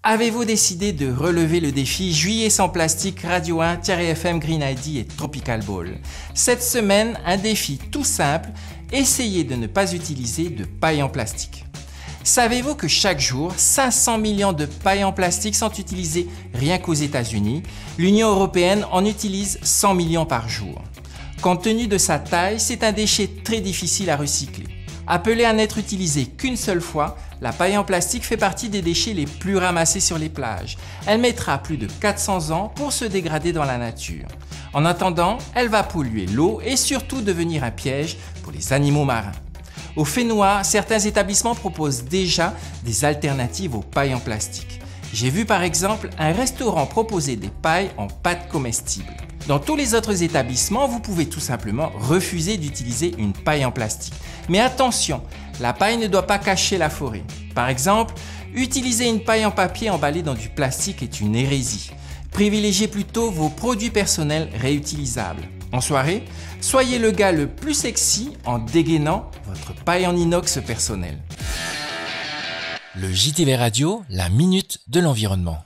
Avez-vous décidé de relever le défi Juillet sans plastique, Radio 1, Thierry FM, Green ID et Tropical Ball? Cette semaine, un défi tout simple, essayez de ne pas utiliser de paille en plastique. Savez-vous que chaque jour, 500 millions de pailles en plastique sont utilisées rien qu'aux États-Unis? L'Union européenne en utilise 100 millions par jour. Compte tenu de sa taille, c'est un déchet très difficile à recycler. Appelée à n'être utilisée qu'une seule fois, la paille en plastique fait partie des déchets les plus ramassés sur les plages. Elle mettra plus de 400 ans pour se dégrader dans la nature. En attendant, elle va polluer l'eau et surtout devenir un piège pour les animaux marins. Au Fénois, certains établissements proposent déjà des alternatives aux pailles en plastique. J'ai vu par exemple un restaurant proposer des pailles en pâte comestible. Dans tous les autres établissements, vous pouvez tout simplement refuser d'utiliser une paille en plastique. Mais attention, la paille ne doit pas cacher la forêt. Par exemple, utiliser une paille en papier emballée dans du plastique est une hérésie. Privilégiez plutôt vos produits personnels réutilisables. En soirée, soyez le gars le plus sexy en dégainant votre paille en inox personnelle. Le JTV Radio, la minute de l'environnement.